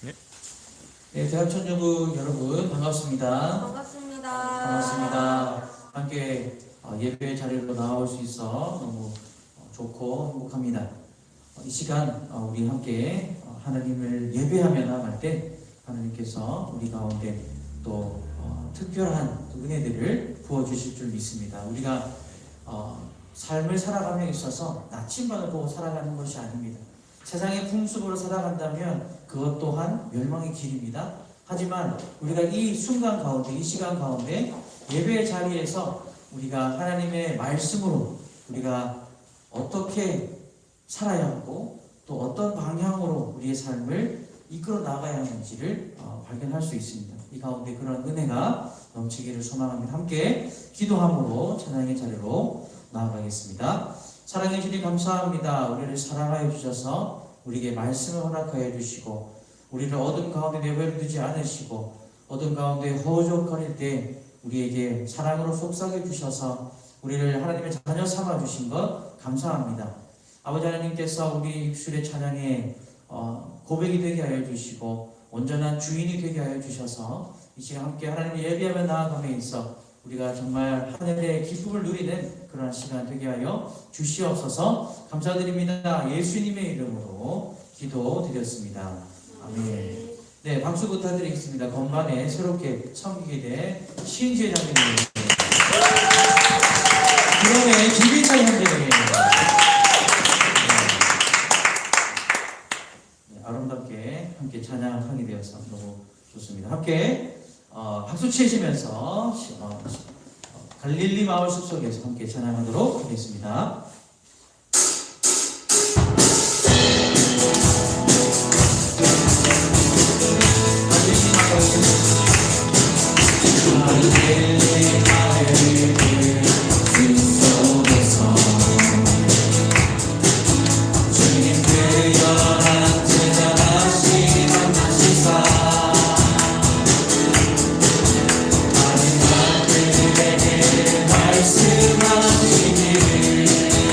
네. 네, 대학천주부 여러분 반갑습니다. 반갑습니다. 반갑습니다. 함께 예배 자리로 나올 수 있어 너무 좋고 행복합니다. 이 시간 우리 함께 하나님을 예배하며 나아갈 때 하나님께서 우리 가운데 또 특별한 은혜들을 부어주실 줄 믿습니다. 우리가 삶을 살아감에 있어서 나침반을 보고 살아가는 것이 아닙니다. 세상의 풍습으로 살아간다면 그것 또한 멸망의 길입니다. 하지만 우리가 이 순간 가운데, 이 시간 가운데 예배의 자리에서 우리가 하나님의 말씀으로 우리가 어떻게 살아야 하고 또 어떤 방향으로 우리의 삶을 이끌어 나가야 하는지를 발견할 수 있습니다. 이 가운데 그런 은혜가 넘치기를 소망합니다. 함께 기도함으로 찬양의 자리로 나아가겠습니다. 사랑해 주님 감사합니다. 우리를 사랑하여 주셔서 우리에게 말씀을 허락하여 주시고 우리를 어둠 가운데 내버려 두지 않으시고 어둠 가운데 허우적거릴 때 우리에게 사랑으로 속삭여 주셔서 우리를 하나님의 자녀 삼아 주신 것 감사합니다. 아버지 하나님께서 우리 입술의 찬양에 고백이 되게 하여 주시고 온전한 주인이 되게 하여 주셔서 이 시간 함께 하나님을 예배하며 나아감에 있어 우리가 정말 하늘의 기쁨을 누리는 그런 시간 되게 하여 주시옵소서. 감사드립니다. 예수님의 이름으로 기도드렸습니다. 아멘. 네, 박수 부탁드리겠습니다. 건반에 새롭게 섬기게 된 신지혜 장로님, 그럼의 김민찬 형제님, 아름답게 함께 찬양하게 되어서 너무 좋습니다. 함께 박수 치시면서 갈릴리 마을 숲속에서 함께 찬양하도록 하겠습니다. 말씀하시기를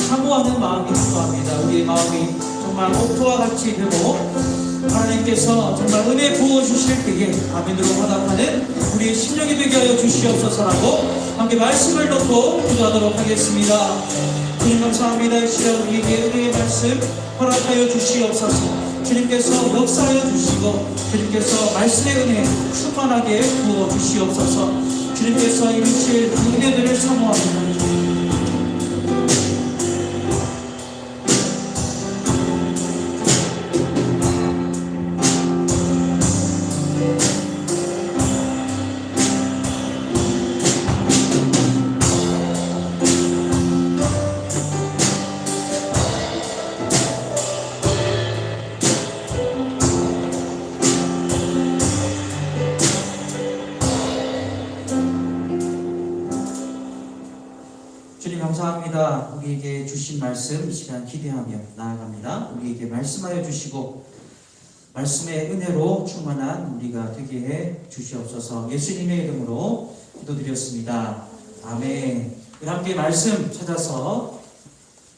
사모하는 마음이 필요합니다. 우리의 마음이 정말 옥토와 같이 되고 하나님께서 정말 은혜 부어주실 때에 아멘으로 화답하는 우리의 심령이 되게 하여 주시옵소서라고 함께 말씀을 놓고 기도하도록 하겠습니다. 주님 감사합니다. 이 시간 우리에게 은혜의 말씀 허락하여 주시옵소서. 주님께서 역사하여 주시고 주님께서 말씀의 은혜 충만하게 부어 주시옵소서. 주님께서 이루실 그 은혜들을 사모합니다. 주님 감사합니다. 우리에게 주신 말씀 이 시간 기대하며 나아갑니다. 우리에게 말씀하여 주시고 말씀의 은혜로 충만한 우리가 되게 해 주시옵소서. 예수님의 이름으로 기도드렸습니다. 아멘. 함께 말씀 찾아서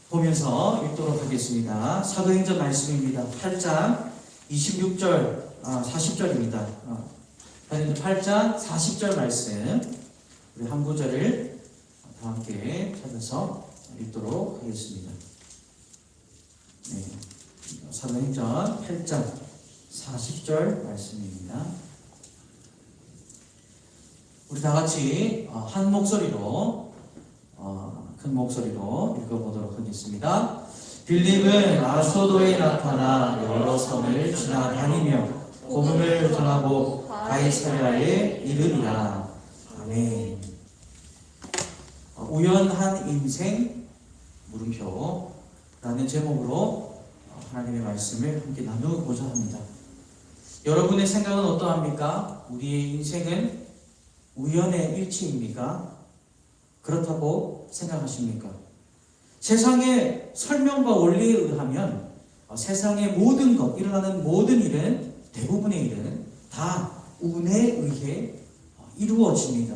보면서 읽도록 하겠습니다. 사도행전 말씀입니다. 8장 26절 40절입니다. 8장 40절 말씀 우리 한 구절을 다 함께 찾아서 읽도록 하겠습니다. 네. 사도행전 8장 40절 말씀입니다. 우리 다 같이 한 목소리로 큰 목소리로 읽어보도록 하겠습니다. 빌립은 아소도에 나타나 여러 섬을 지나다니며 복음을 전하고 가이사랴에 이르니라. 아멘. 우연한 인생 물음표라는 제목으로 하나님의 말씀을 함께 나누고자 합니다. 여러분의 생각은 어떠합니까? 우리의 인생은 우연의 일치입니까? 그렇다고 생각하십니까? 세상의 설명과 원리에 의하면 세상의 모든 것, 일어나는 모든 일은 대부분의 일은 다 운에 의해 이루어집니다.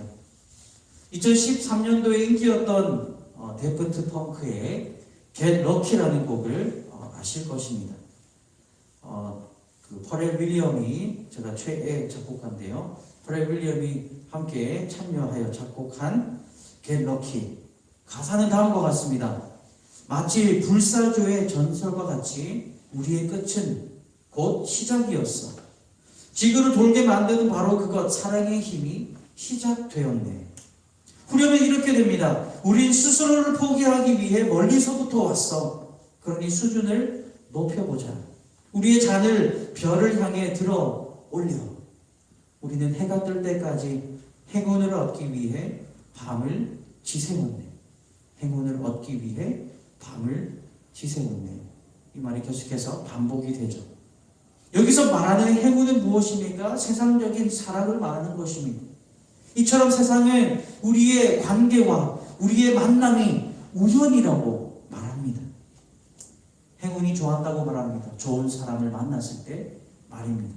2013년도에 인기였던 데프트 펑크의 Get Lucky라는 곡을 아실 것입니다. 그 퍼렐 윌리엄이 제가 최애 작곡가인데요. 퍼렐 윌리엄이 함께 참여하여 작곡한 Get Lucky. 가사는 다음과 같습니다. 마치 불사조의 전설과 같이 우리의 끝은 곧 시작이었어. 지구를 돌게 만드는 바로 그것, 사랑의 힘이 시작되었네. 후렴은 이렇게 됩니다. 우린 스스로를 포기하기 위해 멀리서부터 왔어. 그러니 수준을 높여보자. 우리의 잔을 별을 향해 들어 올려. 우리는 해가 뜰 때까지 행운을 얻기 위해 밤을 지새웠네. 행운을 얻기 위해 밤을 지새웠네. 이 말이 계속해서 반복이 되죠. 여기서 말하는 행운은 무엇입니까? 세상적인 사랑을 말하는 것입니다. 이처럼 세상은 우리의 관계와 우리의 만남이 우연이라고 말합니다. 행운이 좋았다고 말합니다. 좋은 사람을 만났을 때 말입니다.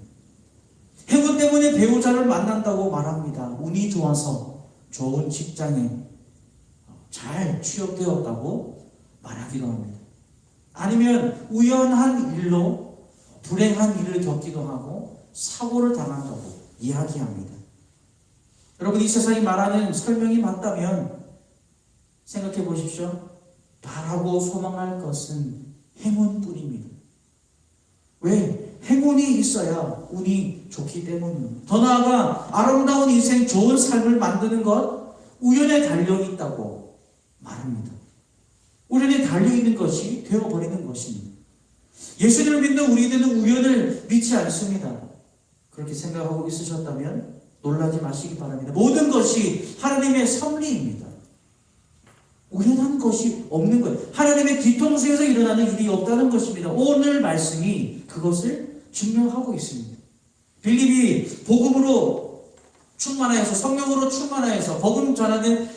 행운 때문에 배우자를 만난다고 말합니다. 운이 좋아서 좋은 직장에 잘 취업되었다고 말하기도 합니다. 아니면 우연한 일로 불행한 일을 겪기도 하고 사고를 당한다고 이야기합니다. 여러분, 이 세상이 말하는 설명이 맞다면 생각해 보십시오. 바라고 소망할 것은 행운뿐입니다. 왜? 행운이 있어야 운이 좋기 때문입니다. 더 나아가 아름다운 인생, 좋은 삶을 만드는 것, 우연에 달려있다고 말합니다. 우연에 달려있는 것이 되어버리는 것입니다. 예수님을 믿는 우리들은 우연을 믿지 않습니다. 그렇게 생각하고 있으셨다면 놀라지 마시기 바랍니다. 모든 것이 하나님의 섭리입니다. 우연한 것이 없는 거예요. 하나님의 뒤통수에서 일어나는 일이 없다는 것입니다. 오늘 말씀이 그것을 증명하고 있습니다. 빌립이 복음으로 충만하여서, 성령으로 충만하여서 복음 전하는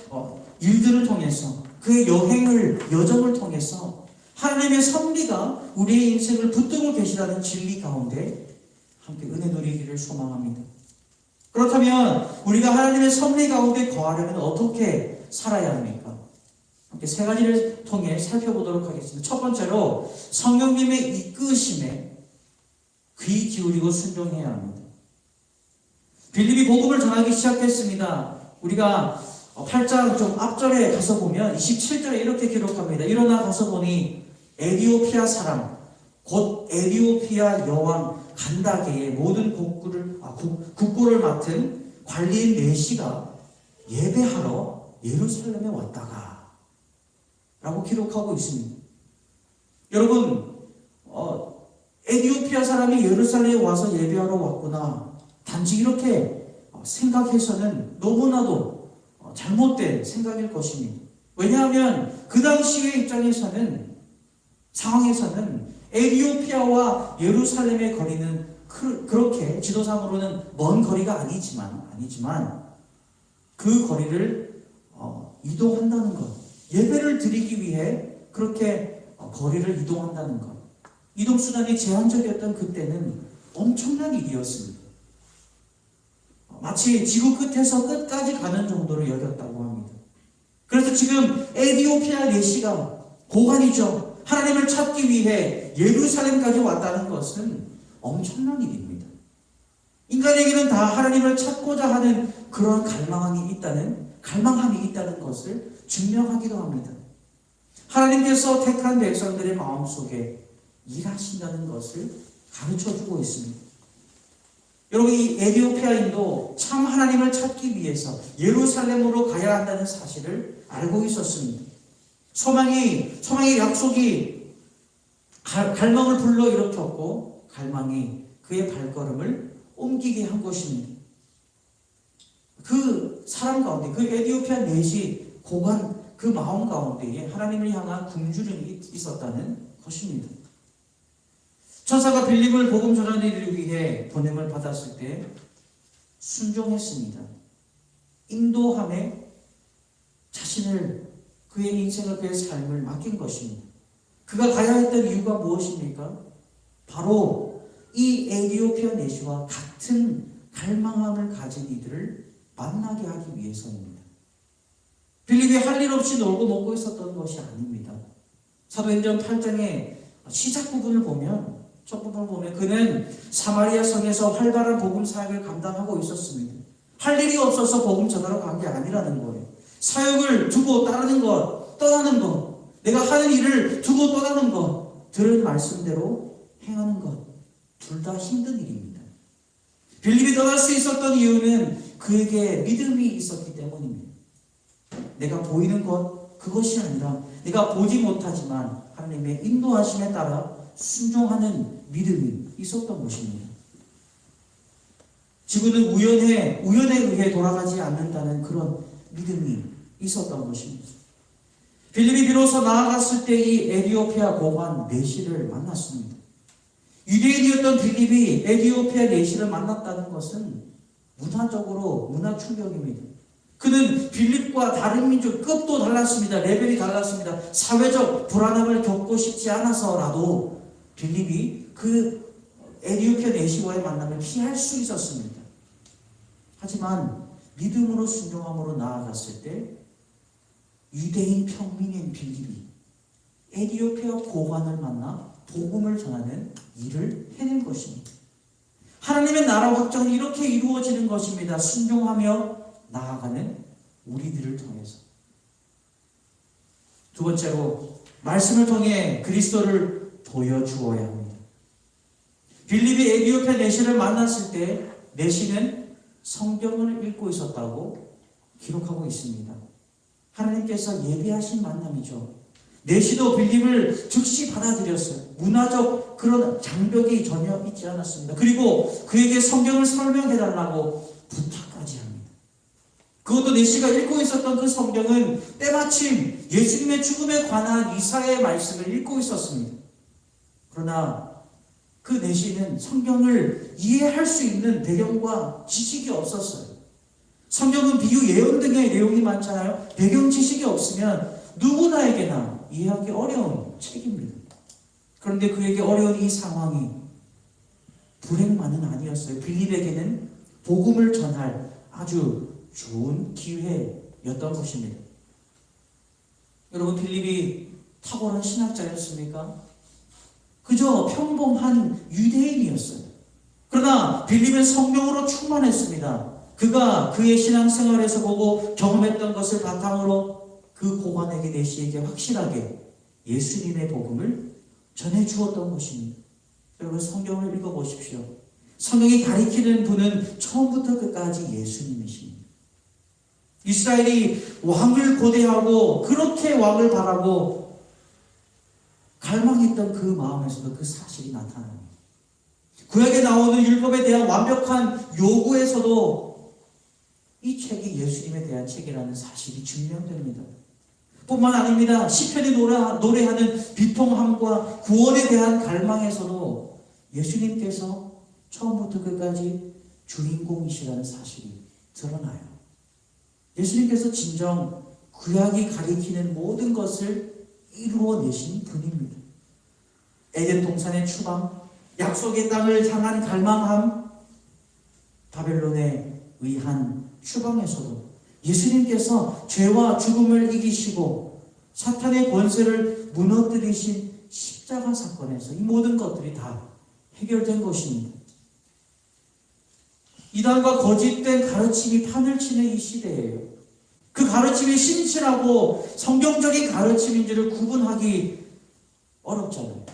일들을 통해서, 그의 여정을 통해서 하나님의 섭리가 우리의 인생을 붙들고 계시다는 진리 가운데 함께 은혜 누리기를 소망합니다. 그렇다면 우리가 하나님의 섭리 가운데 거하려면 어떻게 살아야 합니까? 함께 세 가지를 통해 살펴보도록 하겠습니다. 첫 번째로 성령님의 이끄심에 귀 기울이고 순종해야 합니다. 빌립이 복음을 전하기 시작했습니다. 우리가 8장 좀 앞절에 가서 보면 27절에 이렇게 기록합니다. 일어나 가서 보니 에디오피아 사람 곧 에디오피아 여왕 간다게의 모든 국고를 맡은 관리인 네시가 예배하러 예루살렘에 왔다가 라고 기록하고 있습니다. 여러분, 에디오피아 사람이 예루살렘에 와서 예배하러 왔구나, 단지 이렇게 생각해서는 너무나도 잘못된 생각일 것입니다. 왜냐하면 그 당시의 상황에서는 에디오피아와 예루살렘의 거리는 그렇게 지도상으로는 먼 거리가 아니지만 그 거리를 이동한다는 것, 예배를 드리기 위해 그렇게 거리를 이동한다는 것, 이동수단이 제한적이었던 그때는 엄청난 일이었습니다. 마치 지구 끝에서 끝까지 가는 정도로 여겼다고 합니다. 그래서 지금 에디오피아 네시가 고관이죠. 하나님을 찾기 위해 예루살렘까지 왔다는 것은 엄청난 일입니다. 인간에게는 다 하나님을 찾고자 하는 그런 갈망함이 있다는 것을 증명하기도 합니다. 하나님께서 택한 백성들의 마음속에 일하신다는 것을 가르쳐주고 있습니다. 여러분, 이 에디오피아인도 참 하나님을 찾기 위해서 예루살렘으로 가야 한다는 사실을 알고 있었습니다. 소망의 약속이 갈망을 불러일으켰고 갈망이 그의 발걸음을 옮기게 한 것입니다. 그 사람 가운데, 그 에디오피아 네시 고관 그 마음 가운데에 하나님을 향한 굶주림이 있었다는 것입니다. 천사가 빌립을 복음 전하는 일을 위해 보냄을 받았을 때 순종했습니다. 인도함에 자신을, 그의 인생을, 그의 삶을 맡긴 것입니다. 그가 가야 했던 이유가 무엇입니까? 바로 이 에디오피아 네시와 같은 갈망함을 가진 이들을 만나게 하기 위해서입니다. 빌립이 할 일 없이 놀고 먹고 있었던 것이 아닙니다. 사도행전 8장의 시작 부분을 보면, 첫 부분을 보면 그는 사마리아 성에서 활발한 복음 사역을 감당하고 있었습니다. 할 일이 없어서 복음 전하러 간 게 아니라는 거예요. 사역을 두고 떠나는 것, 내가 하는 일을 두고 떠나는 것, 들은 말씀대로 행하는 것, 둘 다 힘든 일입니다. 빌립이 떠날 수 있었던 이유는 그에게 믿음이 있었기 때문입니다. 내가 보이는 것, 그것이 아니라 내가 보지 못하지만 하나님의 인도하심에 따라 순종하는 믿음이 있었던 것입니다. 지구는 우연에 의해 돌아가지 않는다는 그런 믿음이 있었던 것입니다. 빌립이 비로소 나아갔을 때 이 에티오피아 고관 내시를 만났습니다. 유대인이었던 빌립이 에티오피아 내시를 만났다는 것은 문화적으로 문화 충격입니다. 그는 빌립과 다른 민족 급도 달랐습니다. 레벨이 달랐습니다. 사회적 불안함을 겪고 싶지 않아서라도 빌립이 그 에티오피아 내시와의 만남을 피할 수 있었습니다. 하지만 믿음으로 순종함으로 나아갔을 때 유대인 평민인 빌립이 에티오피아 고관을 만나 복음을 전하는 일을 해낸 것입니다. 하나님의 나라 확정은 이렇게 이루어지는 것입니다. 순종하며 나아가는 우리들을 통해서. 두 번째로 말씀을 통해 그리스도를 보여주어야 합니다. 빌립이 에티오피아 내시를 만났을 때 내시는 성경을 읽고 있었다고 기록하고 있습니다. 하나님께서 예비하신 만남이죠. 내시도 빌립을 즉시 받아들였어요. 문화적 그런 장벽이 전혀 있지 않았습니다. 그리고 그에게 성경을 설명해달라고 부탁까지 합니다. 그것도 내시가 읽고 있었던 그 성경은 때마침 예수님의 죽음에 관한 이사야의 말씀을 읽고 있었습니다. 그러나 그 내시는 성경을 이해할 수 있는 배경과 지식이 없었어요. 성경은 비유, 예언 등의 내용이 많잖아요. 배경 지식이 없으면 누구나에게나 이해하기 어려운 책입니다. 그런데 그에게 어려운 이 상황이 불행만은 아니었어요. 빌립에게는 복음을 전할 아주 좋은 기회였던 것입니다. 여러분, 빌립이 탁월한 신학자였습니까? 그저 평범한 유대인이었어요. 그러나 빌립은 성령으로 충만했습니다. 그가 그의 신앙생활에서 보고 경험했던 것을 바탕으로 그 고관에게 내시에게 확실하게 예수님의 복음을 전해주었던 것입니다. 여러분, 성경을 읽어보십시오. 성경이 가리키는 분은 처음부터 끝까지 예수님이십니다. 이스라엘이 왕을 고대하고 그렇게 왕을 바라고 갈망했던 그 마음에서도 그 사실이 나타납니다. 구약에 나오는 율법에 대한 완벽한 요구에서도 이 책이 예수님에 대한 책이라는 사실이 증명됩니다. 뿐만 아닙니다. 시편이 노래하는 비통함과 구원에 대한 갈망에서도 예수님께서 처음부터 끝까지 주인공이시라는 사실이 드러나요. 예수님께서 진정 구약이 가리키는 모든 것을 이루어내신 분입니다. 에덴 동산의 추방, 약속의 땅을 향한 갈망함, 바벨론에 의한 추방에서도 예수님께서 죄와 죽음을 이기시고 사탄의 권세를 무너뜨리신 십자가 사건에서 이 모든 것들이 다 해결된 것입니다. 이단과 거짓된 가르침이 판을 치는 이 시대예요. 그 가르침이 신실하고 성경적인 가르침인지를 구분하기 어렵잖아요.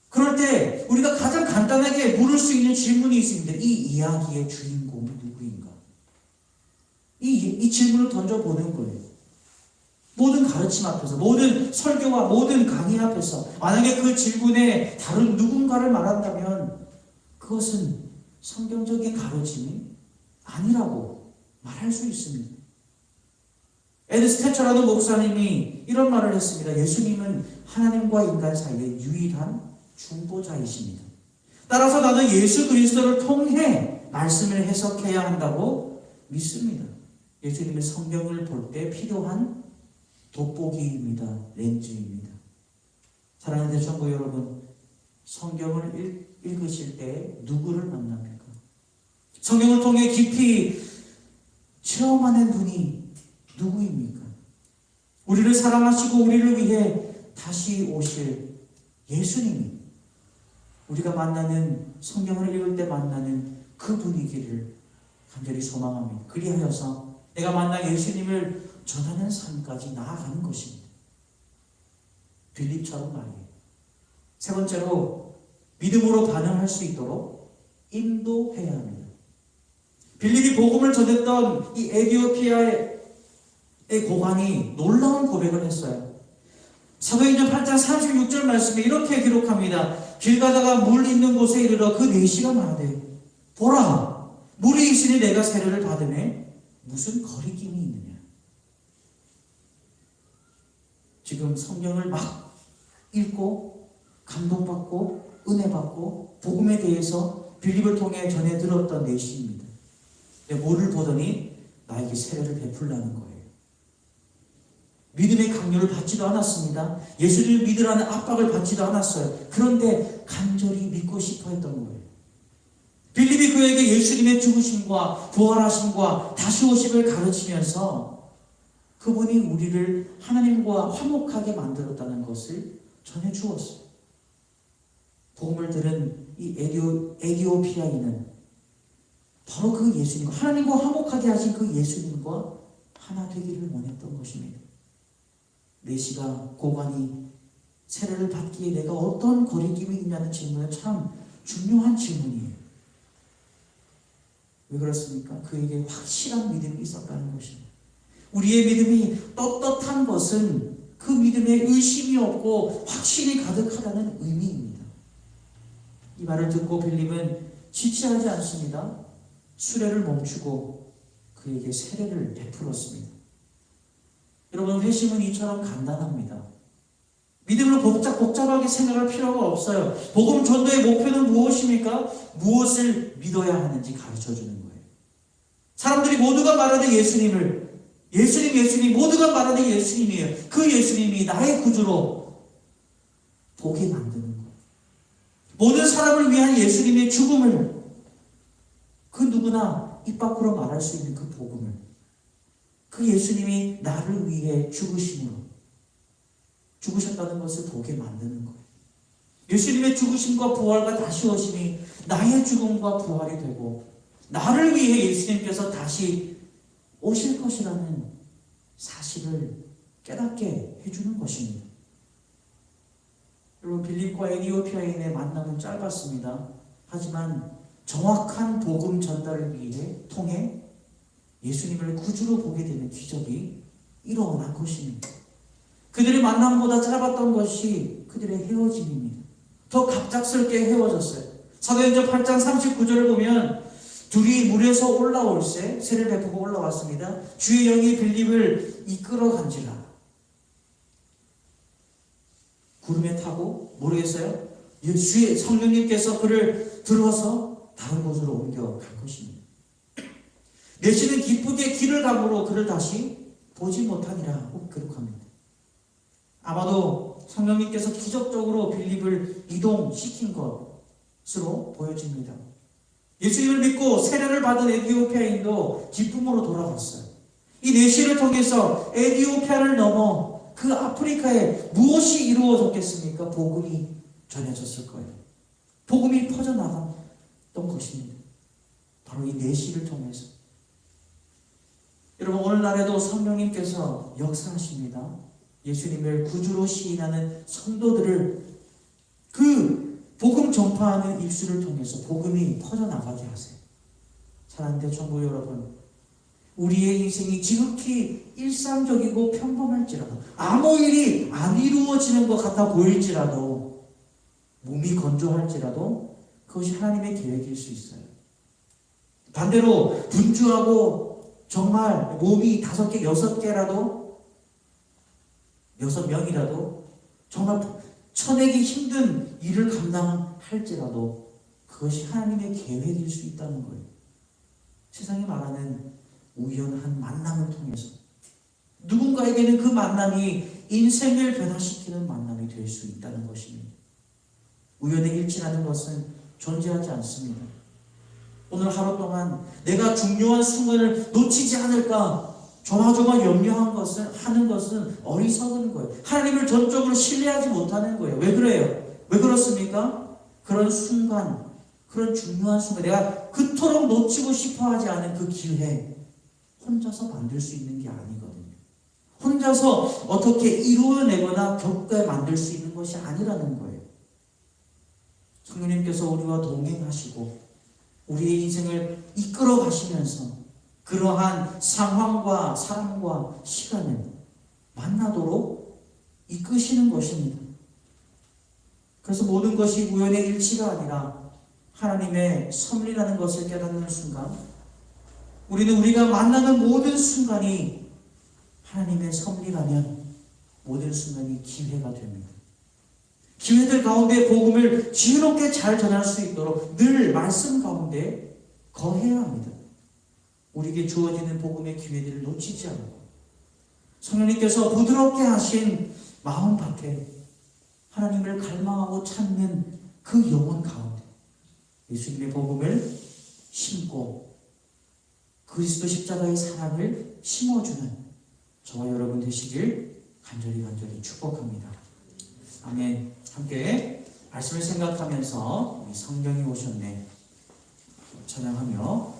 그럴 때 우리가 가장 간단하게 물을 수 있는 질문이 있습니다. 이 이야기의 주인공이 누구인가? 이 질문을 던져보는 거예요. 모든 가르침 앞에서, 모든 설교와 모든 강의 앞에서 만약에 그 질문에 다른 누군가를 말한다면 그것은 성경적인 가르침이 아니라고 말할 수 있습니다. 에드 스태처라는 목사님이 이런 말을 했습니다. 예수님은 하나님과 인간 사이의 유일한 중보자이십니다. 따라서 나는 예수 그리스도를 통해 말씀을 해석해야 한다고 믿습니다. 예수님의 성경을 볼 때 필요한 돋보기입니다. 렌즈입니다. 사랑하는 대청구 여러분, 성경을 읽으실 때 누구를 만납니까? 성경을 통해 깊이 체험하는 분이 누구입니까? 우리를 사랑하시고 우리를 위해 다시 오실 예수님이 우리가 만나는, 성경을 읽을 때 만나는 그 분이기를 간절히 소망합니다. 그리하여서 내가 만나 예수님을 전하는 삶까지 나아가는 것입니다. 빌립처럼 말이에요. 세 번째로, 믿음으로 반응할 수 있도록 인도해야 합니다. 빌립이 복음을 전했던 이 에티오피아의 고관이 놀라운 고백을 했어요. 사도행전 8장 36절 말씀에 이렇게 기록합니다. 길 가다가 물 있는 곳에 이르러 그 내시가 말하되 보라 물이 있으니 내가 세례를 받으매 무슨 거리낌이 있느냐. 지금 성경을 막 읽고 감동받고 은혜받고 복음에 대해서 빌립을 통해 전해 들었던 내시입니다. 근데 뭐를 보더니 나에게 세례를 베풀라는 거예요. 믿음의 강요를 받지도 않았습니다. 예수님을 믿으라는 압박을 받지도 않았어요. 그런데 간절히 믿고 싶어 했던 거예요. 빌립이 그에게 예수님의 죽으심과 부활하심과 다시 오심을 가르치면서 그분이 우리를 하나님과 화목하게 만들었다는 것을 전해주었어요. 복음을 들은 이 에티오피아인은 바로 그 예수님, 하나님과 화목하게 하신 그 예수님과 하나 되기를 원했던 것입니다. 내시가 고관이 세례를 받기에 내가 어떤 거리낌이 있냐는 질문은 참 중요한 질문이에요. 왜 그렇습니까? 그에게 확실한 믿음이 있었다는 것입니다. 우리의 믿음이 떳떳한 것은 그 믿음에 의심이 없고 확신이 가득하다는 의미입니다. 이 말을 듣고 빌립은 지체하지 않습니다. 수레를 멈추고 그에게 세례를 베풀었습니다. 여러분, 회심은 이처럼 간단합니다. 믿음으로 복잡하게 생각할 필요가 없어요. 복음 전도의 목표는 무엇입니까? 무엇을 믿어야 하는지 가르쳐주는 거예요. 사람들이 모두가 말하는 예수님 모두가 말하는 예수님이에요. 그 예수님이 나의 구주로 보게 만드는 거예요. 모든 사람을 위한 예수님의 죽음을 그 누구나 입 밖으로 말할 수 있는 그 복음을 그 예수님이 나를 위해 죽으셨다는 것을 보게 만드는 거예요. 예수님의 죽으심과 부활과 다시 오심이 나의 죽음과 부활이 되고 나를 위해 예수님께서 다시 오실 것이라는 사실을 깨닫게 해주는 것입니다. 여러분, 빌립과 에티오피아인의 만남은 짧았습니다. 하지만 정확한 복음 전달을 통해 예수님을 구주로 보게 되는 기적이 일어난 것입니다. 그들의 만남보다 짧았던 것이 그들의 헤어짐입니다. 더 갑작스럽게 헤어졌어요. 사도행전 8장 39절을 보면 둘이 물에서 올라올새 세를 베푸고 올라왔습니다. 주의 영이 빌립을 이끌어 간지라. 구름에 타고 모르겠어요. 주의 성령님께서 그를 들어서 다른 곳으로 옮겨갈 것입니다. 내시는 기쁘게 길을 가므로 그를 다시 보지 못하니라 기록합니다. 아마도 성령님께서 기적적으로 빌립을 이동시킨 것으로 보여집니다. 예수님을 믿고 세례를 받은 에티오피아인도 기쁨으로 돌아갔어요. 이 내시를 통해서 에티오피아를 넘어 그 아프리카에 무엇이 이루어졌겠습니까? 복음이 전해졌을 거예요. 복음이 퍼져나갔던 것입니다. 바로 이 내시를 통해서. 여러분, 오늘날에도 성령님께서 역사하십니다. 예수님을 구주로 시인하는 성도들을 그 복음 전파하는 입술을 통해서 복음이 퍼져나가게 하세요. 사랑하는 대청부 여러분, 우리의 인생이 지극히 일상적이고 평범할지라도 아무 일이 안 이루어지는 것 같아 보일지라도 몸이 건조할지라도 그것이 하나님의 계획일 수 있어요. 반대로 분주하고 정말 몸이 5개, 6개라도 6명이라도 정말 쳐내기 힘든 일을 감당할지라도 그것이 하나님의 계획일 수 있다는 거예요. 세상이 말하는 우연한 만남을 통해서 누군가에게는 그 만남이 인생을 변화시키는 만남이 될 수 있다는 것입니다. 우연의 일치라는 것은 존재하지 않습니다. 오늘 하루 동안 내가 중요한 순간을 놓치지 않을까 조마조마 하는 것은 어리석은 거예요. 하나님을 전적으로 신뢰하지 못하는 거예요. 왜 그래요? 왜 그렇습니까? 그런 순간, 그런 중요한 순간, 내가 그토록 놓치고 싶어 하지 않은 그 기회, 혼자서 만들 수 있는 게 아니거든요. 혼자서 어떻게 이루어내거나 겪게 만들 수 있는 것이 아니라는 거예요. 성령님께서 우리와 동행하시고 우리의 인생을 이끌어 가시면서 그러한 상황과 사람과 시간을 만나도록 이끄시는 것입니다. 그래서 모든 것이 우연의 일치가 아니라 하나님의 섭리라는 것을 깨닫는 순간, 우리는 우리가 만나는 모든 순간이 하나님의 섭리라면 모든 순간이 기회가 됩니다. 기회들 가운데 복음을 지혜롭게 잘 전할 수 있도록 늘 말씀 가운데 거해야 합니다. 우리에게 주어지는 복음의 기회들을 놓치지 않고 성령님께서 부드럽게 하신 마음밭에 하나님을 갈망하고 찾는 그 영혼 가운데 예수님의 복음을 심고 그리스도 십자가의 사랑을 심어주는 저와 여러분 되시길 간절히 축복합니다. 아멘. 함께 말씀을 생각하면서 우리 성령이 오셨네 찬양하며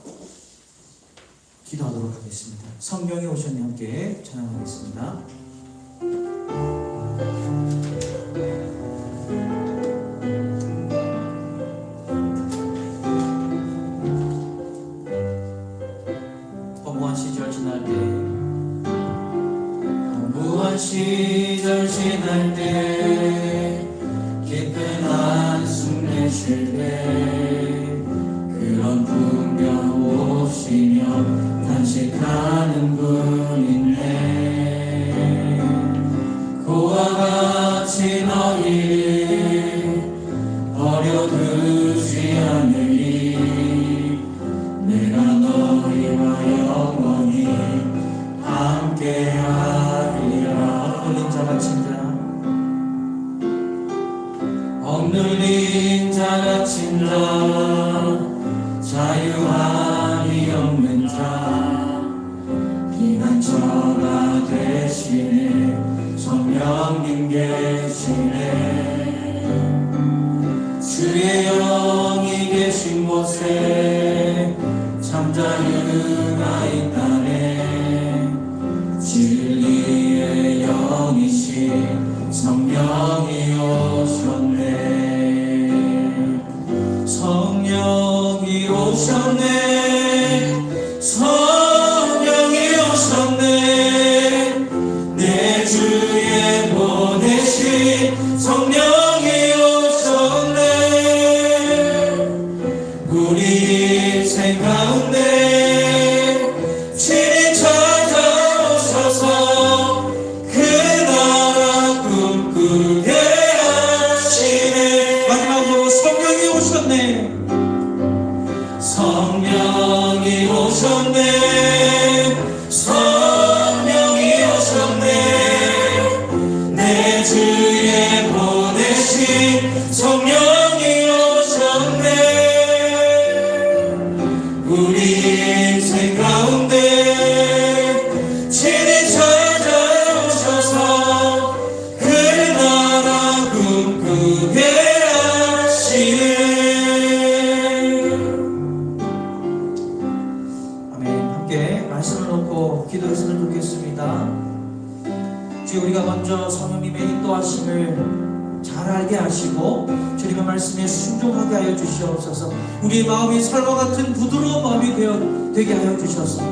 기도하도록 하겠습니다. 성령이 오셨네 함께 찬양하겠습니다. 허무한 시절 지날 때 허무한 시절 지날 때 깊은 한숨 내쉴 때 그런 풍경 오시며 단식하는 분이네. 그와 같이 너희를 버려두지 않으리. 내가 너희와 영원히 함께하리라. 억눌린 자 갇힌 자 억눌린 자 갇힌 자 자유함이 없는 자 피난처가 되시네. 성령님 계시네. 주의 영이 계신 곳에 참 자유가 있다네. 진리의 영이신 성령이 오셨네. 성령이 오셨네. 성령이 오셨네. 내 주에 보내신 성령이 오셨네. 우리 인생 가운데 친히 찾아오셔서 그 나라 꿈꾸게 하시네. 마지막으로 성령이 오셨네. 성령이 오셨네. 성령이 오셨네. 내 주에 보내신 성령이 오셨네. 우리 인생 가운데 친히 찾아오셔서 그 나라 꿈꾸게 하시네. 말씀을 놓고 기도했으면 좋겠습니다. 주여, 우리가 먼저 성령님의 인도하심을 잘 알게 하시고 주님의 말씀에 순종하게 하여 주시옵소서. 우리의 마음이 살과 같은 부드러운 마음이 되게 하여 주셔서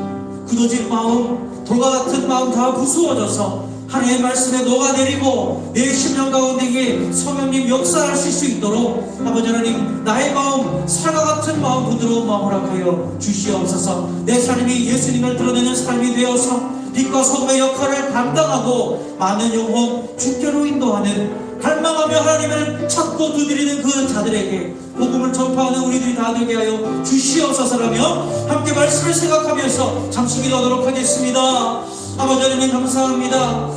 굳어진 마음, 돌과 같은 마음 다 부수어져서 하나님의 말씀에 녹아내리고 내 심령 가운데 성령님 역사하실 수 있도록 아버지 하나님, 나의 마음, 살과 같은 마음, 부드러운 마음 허락하여 주시옵소서. 내 삶이 예수님을 드러내는 삶이 되어서 빛과 소금의 역할을 담당하고 많은 영혼 주께로 인도하는, 갈망하며 하나님을 찾고 두드리는 그 자들에게 복음을 전파하는 우리들이 다 되게 하여 주시옵소서라며 함께 말씀을 생각하면서 잠시 기도하도록 하겠습니다. 아버지 하나님 감사합니다.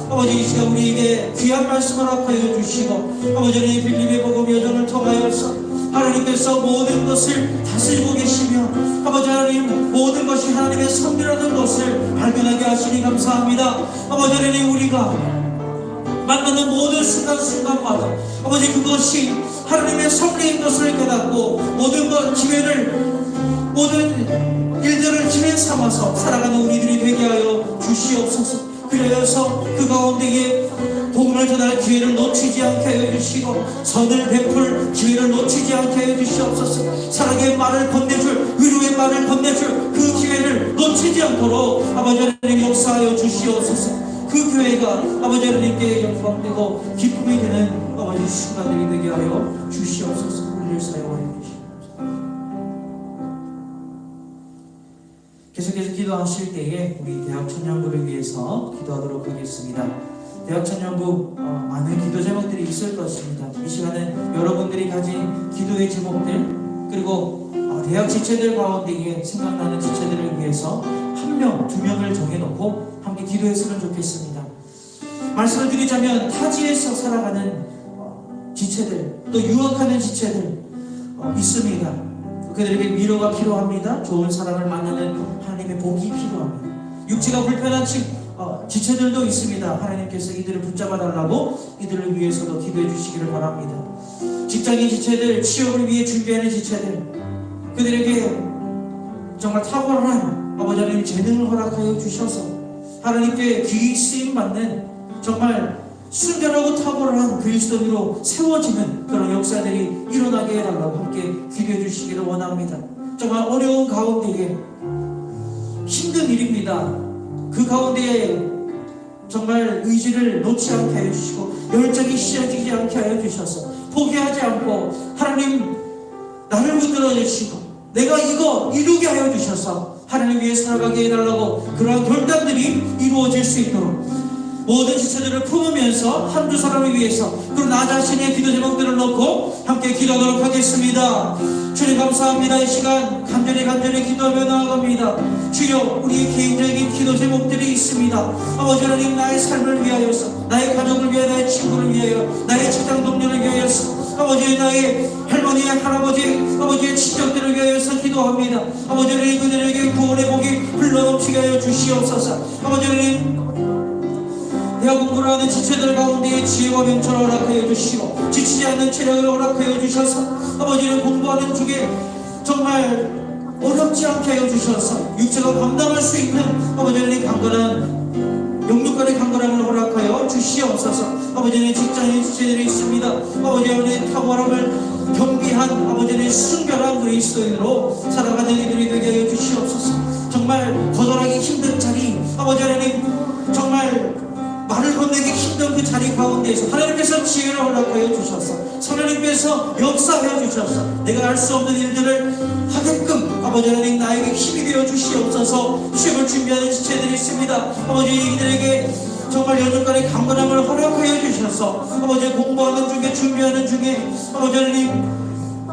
아버지, 이 시간 우리에게 귀한 말씀을 허락하여 주시고 아버지 하나님 빌립의 복음 여정을 통하여서 하나님께서 모든 것을 다스리고 계시며 아버지 하나님 모든 것이 하나님의 섭리라는 것을 발견하게 하시니 감사합니다. 아버지 하나님, 우리가 만나는 모든 순간순간마다 아버지 그것이 하나님의 섭리인 것을 깨닫고 모든 것 기회를, 모든 일들을 기회 삼아서 살아가는 우리들이 되게 하여 주시옵소서. 그래서 그 가운데에 복음을 전할 기회를 놓치지 않게 하여 주시고 선을 베풀 기회를 놓치지 않게 소망의 말을 건네줄, 위로의 말을 건네줄 그 기회를 놓치지 않도록 아버지 하나님 역사하여 주시옵소서. 그 교회가 아버지 하나님께 영광되고 기쁨이 되는 아버지 순간들이 되게 하여 주시옵소서. 우리를 사용하여 주시옵소서. 계속해서 기도하실 때에 우리 대학 청년부를 위해서 기도하도록 하겠습니다. 대학 청년부 많은 기도 제목들이 있을 것입니다. 이 시간은 여러분들이 가진 기도의 제목들, 그리고 대학 지체들 가운데에 생각나는 지체들을 위해서 한 명, 두 명을 정해놓고 함께 기도했으면 좋겠습니다. 말씀을 드리자면 타지에서 살아가는 지체들, 또 유학하는 지체들 있습니다. 그들에게 위로가 필요합니다. 좋은 사람을 만나는 하나님의 복이 필요합니다. 육체가 불편한 지체들도 있습니다. 하나님께서 이들을 붙잡아 달라고 이들을 위해서도 기도해 주시기를 바랍니다. 직장인 지체들, 취업을 위해 준비하는 지체들, 그들에게 정말 탁월한 아버지 하나님 재능을 허락하여 주셔서 하나님께 귀히 쓰임 받는 정말 순결하고 탁월한 그리스도인으로 세워지는 그런 역사들이 일어나게 해달라고 함께 기도해 주시기를 원합니다. 정말 어려운 가운데에 힘든 일입니다. 그 가운데에 정말 의지를 놓지 않게 하여 주시고 열정이 씌어지지 않게 하여 주셔서 포기하지 않고 하나님 나를 붙들어 주시고 내가 이거 이루게 하여 주셔서 하나님 위해 살아가게 해달라고 그러한 결단들이 이루어질 수 있도록 모든 지체들을 품으면서 한두 사람을 위해서 그리고 나 자신의 기도 제목들을 놓고 함께 기도하도록 하겠습니다. 주님 감사합니다. 이 시간 간절히 기도하며 나아갑니다. 주여, 우리의 개인적인 기도 제목들이 있습니다. 아버지 하나님, 나의 삶을 위하여서, 나의 가족을 위하여, 나의 친구를 위하여, 나의 직장 동료를 위하여서, 아버지 나의 할머니, 할아버지, 아버지의 친척들을 위하여서 기도합니다. 아버지 하나님, 그들에게 구원의 복이 흘러넘치게 하여 주시옵소서. 아버지 하나님, 대학 공부를 하는 지체들 가운데에 지혜와 명철을 허락하여 주시고 지치지 않는 체력을 허락하여 주셔서 아버지는 공부하는 중에 정말 어렵지 않게 하여 주셔서 육체가 감당할 수 있는 아버지 하나님 강건한 영육간의 강건함을 허락하여 주시옵소서. 아버지는 직장인 지체들이 있습니다. 아버지 하나님 탁월함을 경비한 아버지 하나님 순결한 그리스도인으로 살아가는 이들이 되게 하여 주시옵소서. 정말 거절하기 힘든 자리, 아버지 하나님 정말 말을 건네기 힘든 그 자리 가운데에서 하나님께서 지혜를 허락하여 주셔서 하나님께서 역사하여 주셔서 내가 할 수 없는 일들을 하게끔 아버지 하나님 나에게 힘이 되어 주시옵소서. 시험을 준비하는 지체들이 있습니다. 아버지 이들에게 정말 연중간의 강건함을 허락하여 주셔서 아버지 공부하는 중에 준비하는 중에 아버지 하나님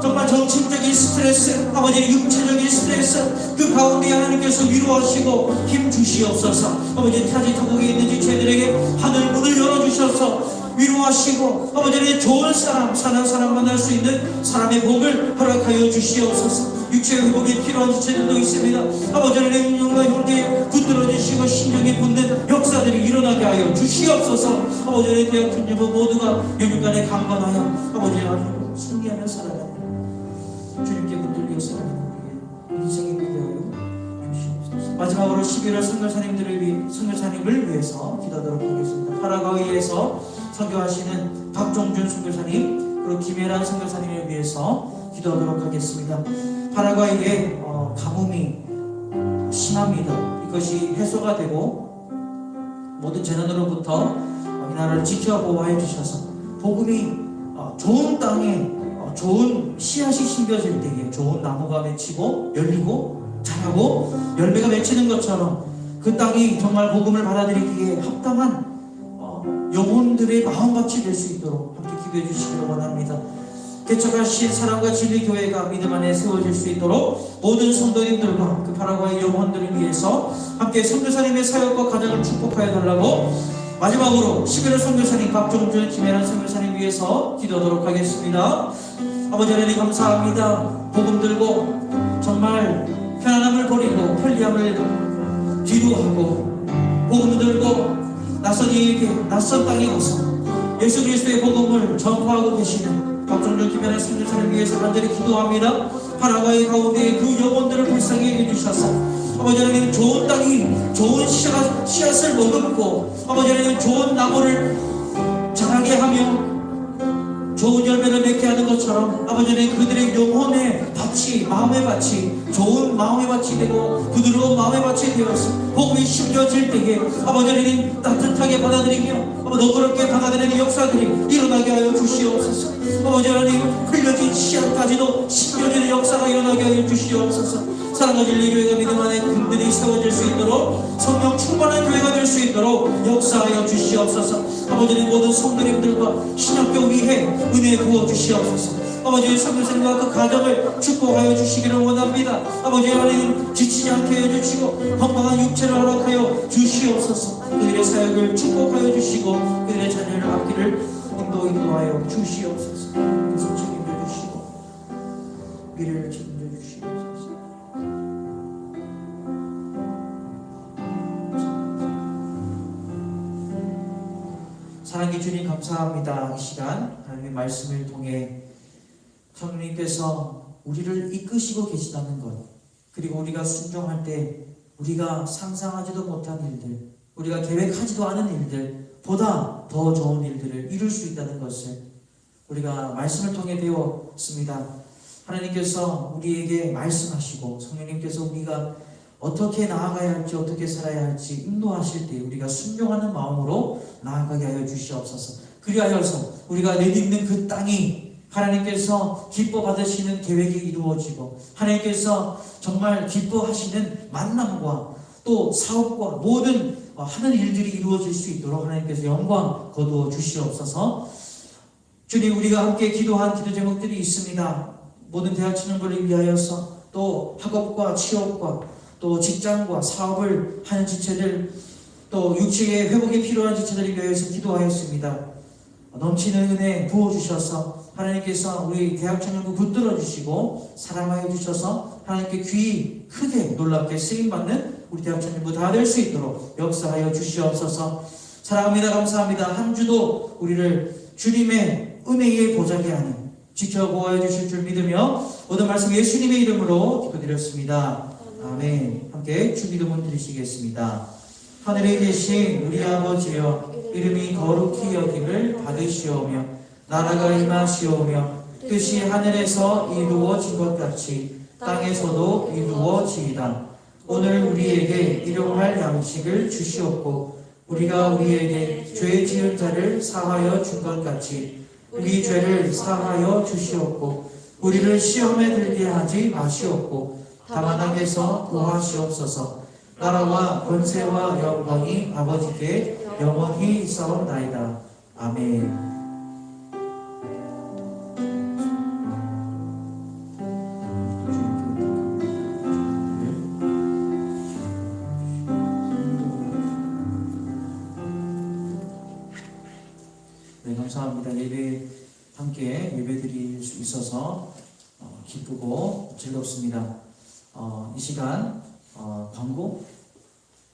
정말 정신적인 스트레스, 아버지 육체적인 스트레스 그 가운데 하나님께서 위로하시고 힘 주시옵소서. 아버지 타지 타국에 있는 지체들에게 하늘 문을 열어주셔서 위로하시고 아버지 하나님 좋은 사람, 사는 사람 만날 수 있는 사람의 복을 허락하여 주시옵소서. 육체의 회복이 필요한 지체들도 있습니다. 아버지 하나님 영과 형제에 붙들어주시고 신령에 붙는 역사들이 일어나게 하여 주시옵소서. 아버지 하나님 대학 청년부 모두가 영육간에 강건하여 아버지 하나님 승리하며 살아가는 주님께 붙들려서 인생에 비교하여 주시옵소서. 마지막으로 11월 선교사님을 위해서 기도하도록 하겠습니다. 파라과이에서 선교하시는 박종준 선교사님, 그리고 김혜란 선교사님을 위해서 기도하도록 하겠습니다. 파라과이에 가뭄이 심합니다. 이것이 해소가 되고 모든 재난으로부터 이 나라를 지켜 보호해 주셔서 복음이 좋은 땅에 좋은 씨앗이 심겨질 때에 좋은 나무가 맺히고 열리고 자라고 열매가 맺히는 것처럼 그 땅이 정말 복음을 받아들이기에 합당한 영혼들의 마음밭이 될 수 있도록 함께 기도해 주시기를 원합니다. 개척하신 사랑과 진리 교회가 믿음 안에 세워질 수 있도록 모든 성도님들과 그 파라과이 영혼들을 위해서 함께 선교사님의 사역과 가정을 축복하여 달라고 마지막으로 11월 선교사님 박종준, 김혜란 선교사님 위해서 기도하도록 하겠습니다. 아버지 하나님 감사합니다. 복음 들고 정말 편안함을 버리고 편리함을 뒤로하고 복음 들고 낯선 이에게 낯선 땅에 가서 예수 그리스도의 복음을 전파하고 계시는 박종준, 김혜란 선교사님 위해서 간절히 기도합니다. 파라과이 가운데 그 영혼들을 불쌍히 해주셔서 아버지 하나님 좋은 땅이 좋은 씨앗을 머금고 아버지 하나님 좋은 나무를 자라게 하며 좋은 열매를 맺게 하는 것처럼 아버지 하나님 그들의 영혼의 밭이, 마음의 밭이 좋은 마음의 밭이 되고 부드러운 마음의 밭이 되어서 복음이 심겨질 때에 아버지 하나님 따뜻하게 받아들이며 너그럽게 받아들이는 역사들이 일어나게 하여 주시옵소서. 아버지 하나님 흘려진 씨앗까지도 심겨지는 역사가 일어나게 하여 주시옵소서. 사랑과 진리 교회가 믿음 안에 든든히 세워질 수 있도록 성령 충만한 교회가 될 수 있도록 역사하여 주시옵소서. 아버지는 모든 성도님들과 신학교 위에 은혜 부어 주시옵소서. 아버지 성교사님과 그 가정을 축복하여 주시기를 원합니다. 아버지 하나님 지치지 않게 해주시고 건강한 육체를 허락하여 주시옵소서. 그들의 사역을 축복하여 주시고 그들의 자녀를 앞길을 인도하여 주시옵소서. 그래서 책임져 주시고 미래를 책임져 주시옵소서. 사랑의 주님 감사합니다. 이 시간 하나님의 말씀을 통해 성령님께서 우리를 이끄시고 계시다는 것, 그리고 우리가 순종할 때 우리가 상상하지도 못한 일들, 우리가 계획하지도 않은 일들 보다 더 좋은 일들을 이룰 수 있다는 것을 우리가 말씀을 통해 배웠습니다. 하나님께서 우리에게 말씀하시고 성령님께서 우리가 어떻게 나아가야 할지 어떻게 살아야 할지 인도하실 때 우리가 순종하는 마음으로 나아가게 하여 주시옵소서. 그리하여서 우리가 내딛는 그 땅이 하나님께서 기뻐 받으시는 계획이 이루어지고 하나님께서 정말 기뻐하시는 만남과 또 사업과 모든 하는 일들이 이루어질 수 있도록 하나님께서 영광 거두어 주시옵소서. 주님, 우리가 함께 기도한 기도 제목들이 있습니다. 모든 대학 청년부를 위하여서 또 학업과 취업과 또 직장과 사업을 하는 지체들, 또 육체의 회복이 필요한 지체들을 위하여서 기도하였습니다. 넘치는 은혜 부어주셔서 하나님께서 우리 대학청년부 붙들어 주시고 사랑하여 주셔서 하나님께 귀 크게 놀랍게 쓰임받는 우리 대학청년부 다 될 수 있도록 역사하여 주시옵소서. 사랑합니다. 감사합니다. 한 주도 우리를 주님의 은혜의 보좌게 하니 지켜보아 주실 줄 믿으며 모든 말씀 예수님의 이름으로 기도드렸습니다. 아멘. 함께 주기도문 드리시겠습니다. 하늘에 계신 우리 아버지여, 이름이 거룩히 여김을 받으시오며 나라가 임하시오며 뜻이 하늘에서 이루어진 것 같이 땅에서도 이루어지이다. 오늘 우리에게 일용할 양식을 주시옵고 우리가 우리에게 죄 지은 자를 사하여 준 것 같이 우리 죄를 사하여 주시옵고 우리를 시험에 들게 하지 마시옵고 다만 악에서 구하시옵소서. 나라와 권세와 영광이 아버지께 영원히 있사옵나이다. 아멘. 네, 감사합니다. 예배 함께 예배드릴 수 있어서 기쁘고 즐겁습니다. 이 시간 광고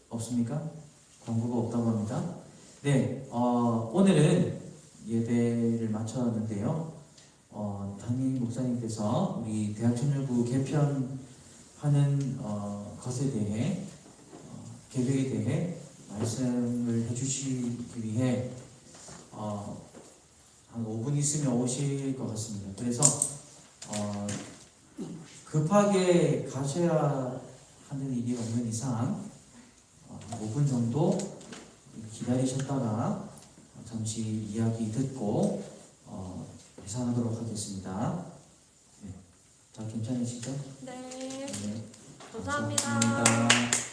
없습니까? 광고가 없다고 합니다. 네, 오늘은 예배를 마쳤는데요. 담임 목사님께서 우리 대학청년부 개편하는 것에 대해 계획에 대해 말씀을 해주시기 위해 한 5분 있으면 오실 것 같습니다. 그래서 급하게 가셔야 하는 일이 없는 이상 5분 정도 기다리셨다가 잠시 이야기 듣고 해산하도록 하겠습니다. 네. 자, 괜찮으시죠? 네. 네. 감사합니다. 감사합니다.